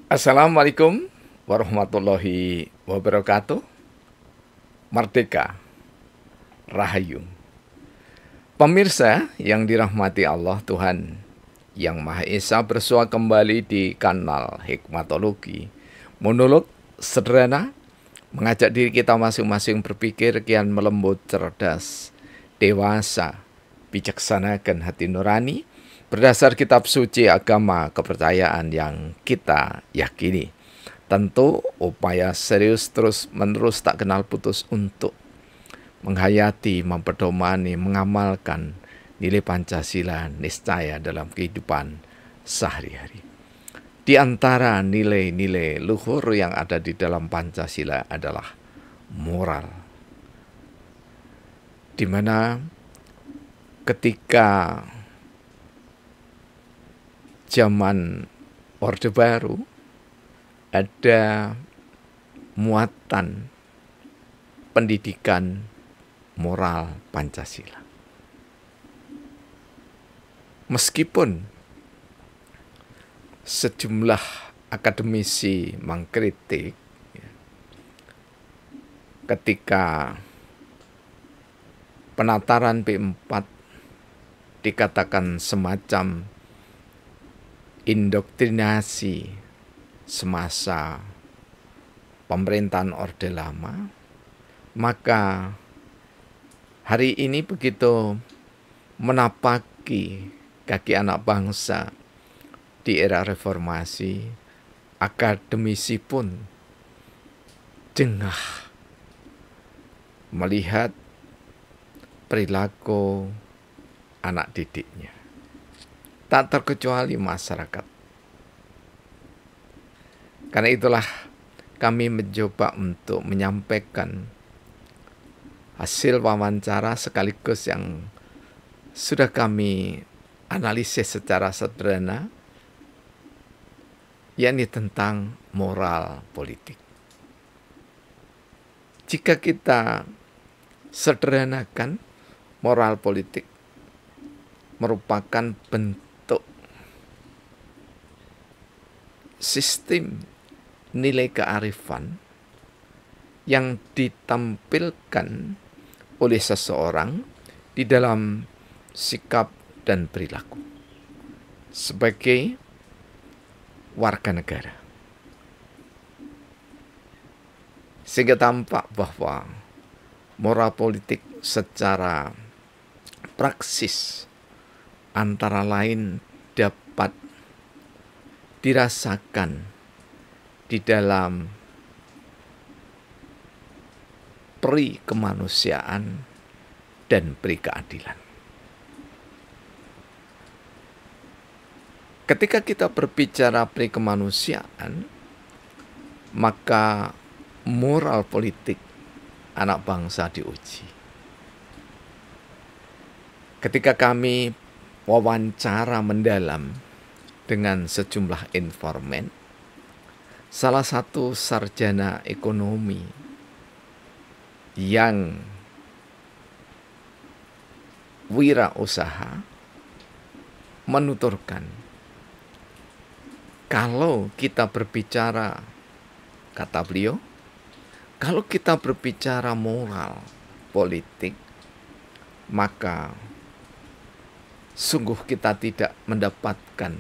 Assalamualaikum warahmatullahi wabarakatuh. Merdeka, Rahayu. Pemirsa yang dirahmati Allah Tuhan Yang Maha Esa, bersua kembali di kanal Hikmatologi. Monolog sederhana mengajak diri kita masing-masing berpikir kian melembut, cerdas, dewasa, bijaksanakan hati nurani berdasar kitab suci agama kepercayaan yang kita yakini. Tentu upaya serius terus-menerus tak kenal putus untuk menghayati, memperdomani, mengamalkan nilai Pancasila niscaya dalam kehidupan sehari-hari. Di antara nilai-nilai luhur yang ada di dalam Pancasila adalah moral, di mana ketika zaman Orde Baru ada muatan pendidikan moral Pancasila. Meskipun sejumlah akademisi mengkritik ketika penataran P4 dikatakan semacam indoktrinasi semasa pemerintahan Orde Lama, maka hari ini begitu menapaki kaki anak bangsa di era reformasi, akademisi pun jengah melihat perilaku anak didiknya, tak terkecuali masyarakat. Karena itulah kami mencoba untuk menyampaikan hasil wawancara sekaligus yang sudah kami analisis secara sederhana, yakni tentang moral politik. Jika kita sederhanakan, moral politik merupakan bentuk sistem nilai kearifan yang ditampilkan oleh seseorang di dalam sikap dan perilaku sebagai warga negara. Sehingga tampak bahwa moral politik secara praksis antara lain dapat dirasakan di dalam peri kemanusiaan dan peri keadilan. Ketika kita berbicara peri kemanusiaan, maka moral politik anak bangsa diuji. Ketika kami wawancara mendalam dengan sejumlah informan, salah satu sarjana ekonomi yang wirausaha menuturkan, kalau kita berbicara, kata beliau, kalau kita berbicara moral politik, maka sungguh kita tidak mendapatkan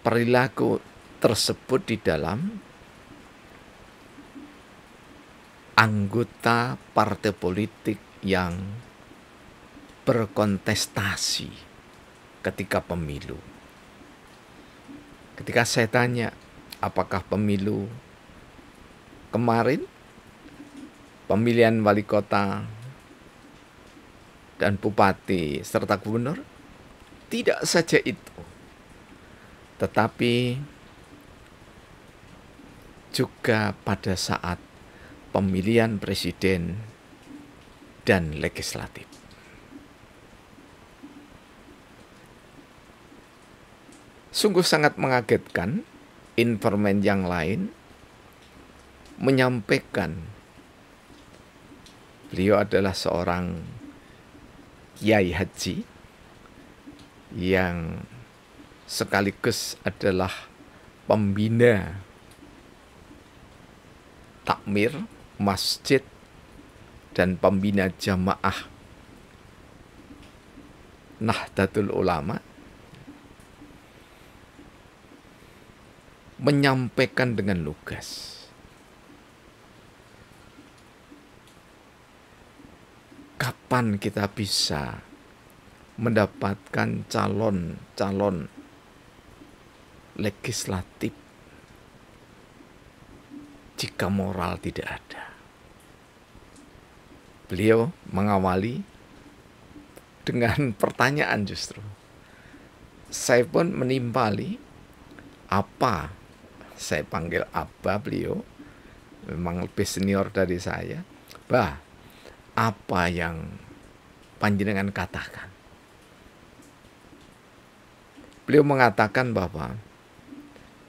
perilaku tersebut di dalam anggota partai politik yang berkontestasi ketika pemilu. Ketika saya tanya, apakah pemilu kemarin, pemilihan wali kota dan bupati serta gubernur? Tidak saja itu, tetapi juga pada saat pemilihan presiden dan legislatif. Sungguh sangat mengagetkan, informan yang lain menyampaikan beliau adalah seorang kiai haji yang sekaligus adalah pembina takmir masjid dan pembina jamaah Nahdlatul Ulama, menyampaikan dengan lugas kapan kita bisa mendapatkan calon-calon legislatif jika moral tidak ada. Beliau mengawali dengan pertanyaan justru. Saya pun menimpali apa, saya panggil Abah, beliau memang lebih senior dari saya. Bah, apa yang panjenengan katakan? Beliau mengatakan bahwa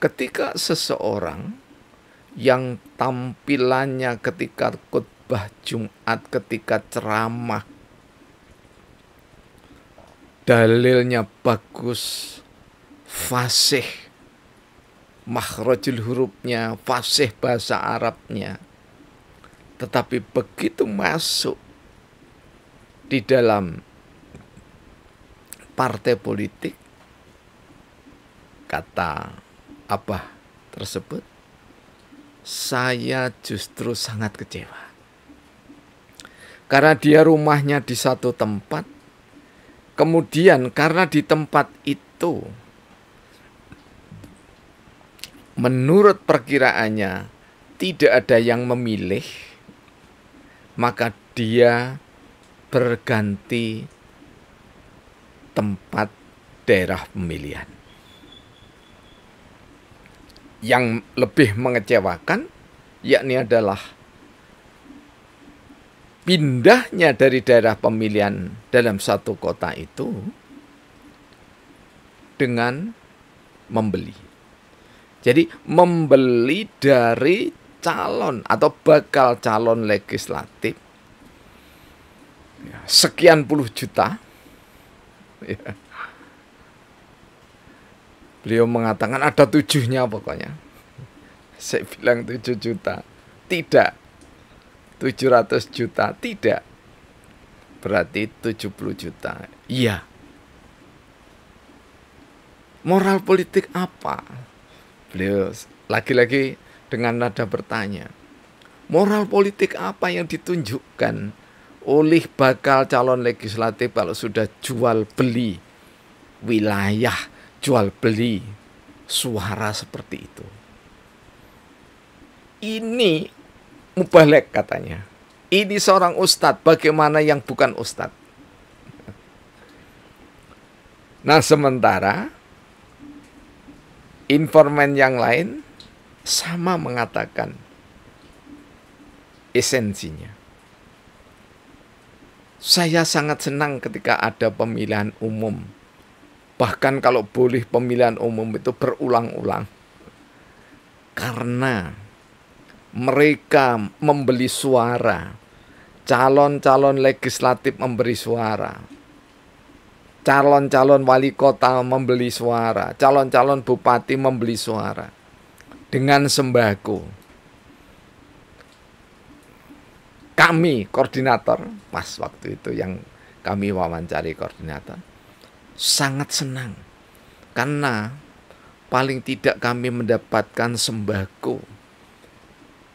ketika seseorang yang tampilannya ketika khutbah Jumat, ketika ceramah, dalilnya bagus, fasih, makhrajul hurufnya, fasih bahasa Arabnya, tetapi begitu masuk di dalam partai politik, kata Abah tersebut, saya justru sangat kecewa. Karena dia rumahnya di satu tempat, kemudian karena di tempat itu menurut perkiraannya tidak ada yang memilih, maka dia berganti tempat daerah pemilihan. Yang lebih mengecewakan yakni adalah pindahnya dari daerah pemilihan dalam satu kota itu dengan membeli. Jadi membeli dari calon atau bakal calon legislatif sekian puluh juta. Ya. Beliau mengatakan ada 7-nya pokoknya. Saya bilang 7 juta. Tidak. 700 juta. Tidak. Berarti 70 juta. Iya. Moral politik apa? Beliau lagi-lagi dengan nada bertanya. Moral politik apa yang ditunjukkan oleh bakal calon legislatif kalau sudah jual beli wilayah, jual beli suara seperti itu? Ini mubalek katanya. Ini seorang ustadz, bagaimana yang bukan ustadz? Nah, sementara informan yang lain sama mengatakan esensinya. Saya sangat senang ketika ada pemilihan umum. Bahkan kalau boleh pemilihan umum itu berulang-ulang. Karena mereka membeli suara. Calon-calon legislatif memberi suara. Calon-calon wali kota membeli suara. Calon-calon bupati membeli suara. Dengan sembako. Kami koordinator, pas waktu itu yang kami wawancari koordinator, sangat senang. Karena paling tidak kami mendapatkan sembako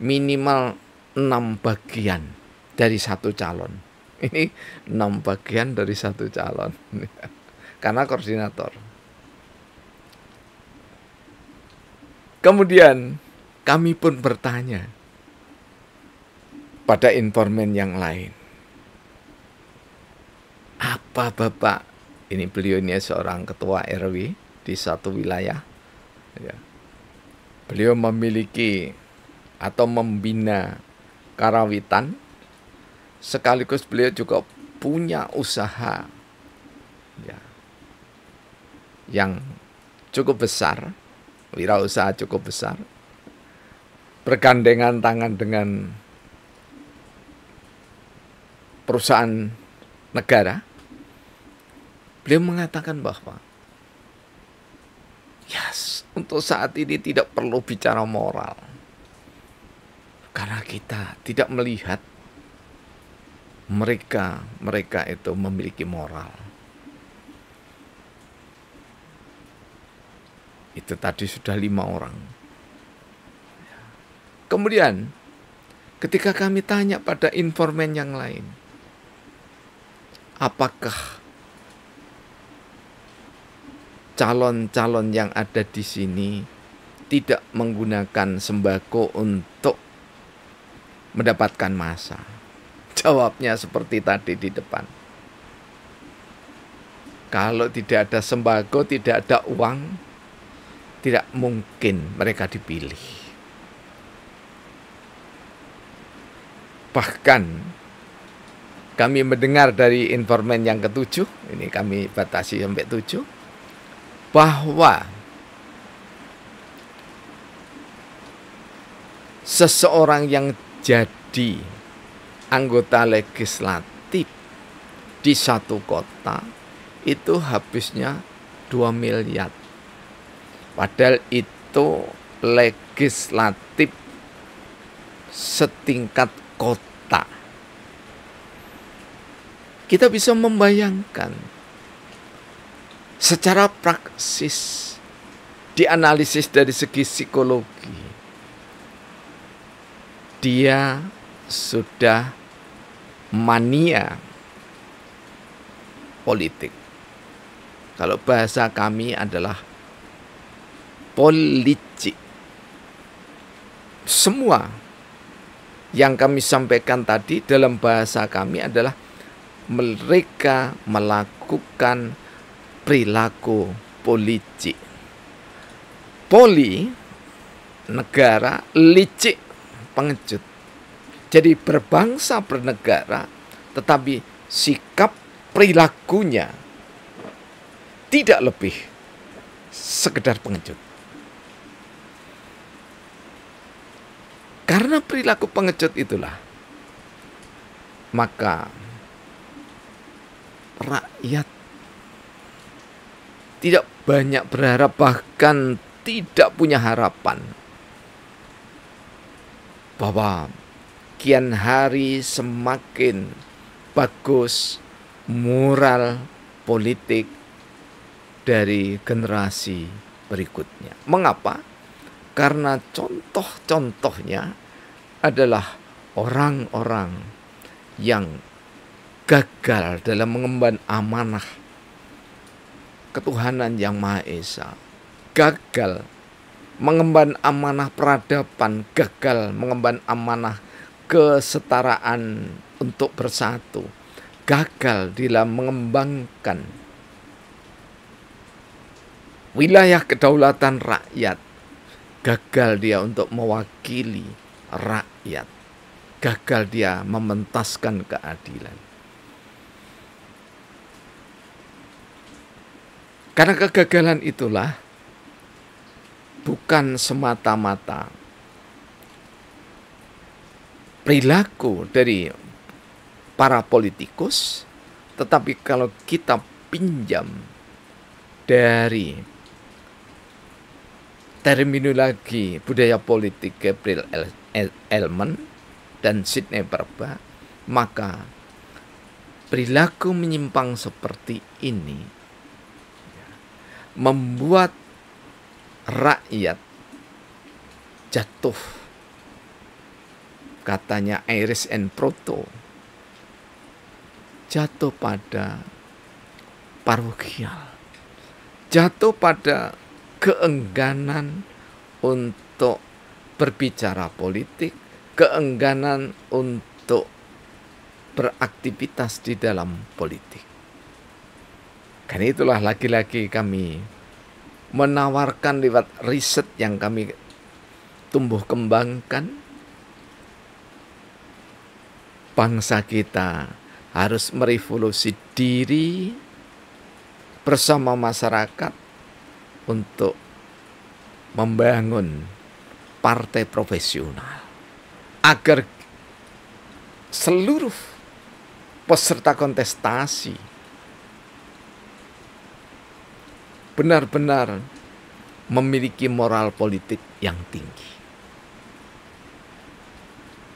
minimal 6 bagian dari satu calon. Ini 6 bagian dari satu calon. Karena koordinator. Kemudian kami pun bertanya pada informan yang lain. Apa Bapak, ini beliau ini seorang ketua RW di satu wilayah, ya. Beliau memiliki atau membina karawitan, sekaligus beliau juga punya usaha, ya, yang cukup besar, wirausaha cukup besar, bergandengan tangan dengan perusahaan negara. Beliau mengatakan bahwa untuk saat ini tidak perlu bicara moral. Karena kita tidak melihat mereka itu memiliki moral. Itu tadi sudah 5 orang. Kemudian ketika kami tanya pada informan yang lain, apakah calon-calon yang ada di sini tidak menggunakan sembako untuk mendapatkan masa? Jawabnya seperti tadi di depan. Kalau tidak ada sembako, tidak ada uang, tidak mungkin mereka dipilih. Bahkan kami mendengar dari informan yang ke-7, ini kami batasi sampai 7, bahwa seseorang yang jadi anggota legislatif di satu kota itu habisnya 2 miliar. Padahal itu legislatif setingkat kota. Kita bisa membayangkan secara praksis, dianalisis dari segi psikologi, dia sudah mania politik. Kalau bahasa kami adalah politik. Semua yang kami sampaikan tadi dalam bahasa kami adalah mereka melakukan perilaku politik. Poli, negara, licik, pengecut. Jadi berbangsa bernegara, tetapi sikap perilakunya tidak lebih sekedar pengecut. Karena perilaku pengecut itulah, maka rakyat tidak banyak berharap, bahkan tidak punya harapan bahwa kian hari semakin bagus moral politik dari generasi berikutnya. Mengapa? Karena contoh-contohnya adalah orang-orang yang gagal dalam mengemban amanah ketuhanan yang Maha Esa, gagal mengemban amanah peradaban, gagal mengemban amanah kesetaraan untuk bersatu, gagal dalam mengembangkan wilayah kedaulatan rakyat, gagal dia untuk mewakili rakyat, gagal dia mementaskan keadilan. Karena kegagalan itulah bukan semata-mata perilaku dari para politikus, tetapi kalau kita pinjam dari terminologi budaya politik Gabriel Elman dan Sidney Barba, maka perilaku menyimpang seperti ini membuat rakyat jatuh, katanya Iris and Proto, jatuh pada parokial, jatuh pada keengganan untuk berbicara politik, keengganan untuk beraktivitas di dalam politik. Karena itulah lagi-lagi kami menawarkan lewat riset yang kami tumbuh kembangkan, bangsa kita harus merevolusi diri bersama masyarakat untuk membangun partai profesional agar seluruh peserta kontestasi benar-benar memiliki moral politik yang tinggi,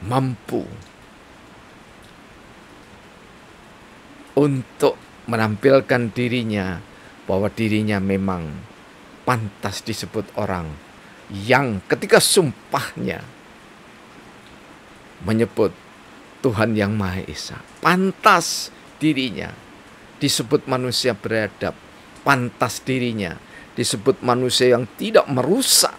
mampu untuk menampilkan dirinya bahwa dirinya memang pantas disebut orang yang ketika sumpahnya menyebut Tuhan yang Maha Esa, pantas dirinya disebut manusia beradab, pantas dirinya disebut manusia yang tidak merusak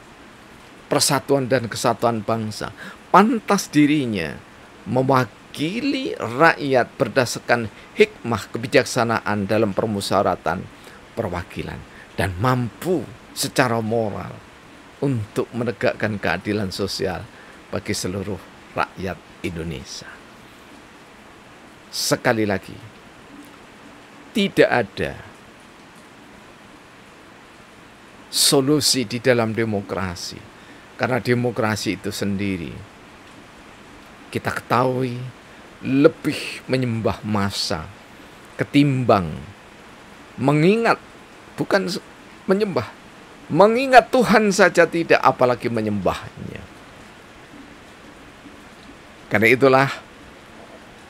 persatuan dan kesatuan bangsa, pantas dirinya mewakili rakyat berdasarkan hikmah kebijaksanaan dalam permusyawaratan perwakilan, dan mampu secara moral untuk menegakkan keadilan sosial bagi seluruh rakyat Indonesia. Sekali lagi, tidak ada solusi di dalam demokrasi, karena demokrasi itu sendiri kita ketahui lebih menyembah massa ketimbang mengingat, bukan menyembah, mengingat Tuhan saja tidak, apalagi menyembahnya. Karena itulah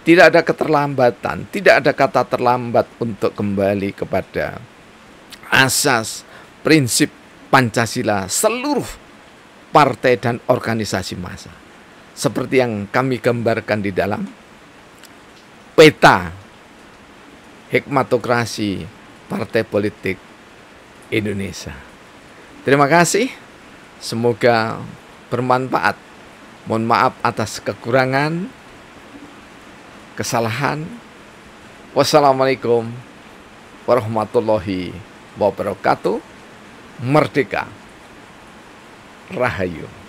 tidak ada keterlambatan, tidak ada kata terlambat untuk kembali kepada asas prinsip Pancasila seluruh partai dan organisasi massa. Seperti yang kami gambarkan di dalam peta hikmatokrasi partai politik Indonesia. Terima kasih, semoga bermanfaat. Mohon maaf atas kekurangan, kesalahan. Wassalamualaikum warahmatullahi wabarakatuh. Merdeka! Rahayu!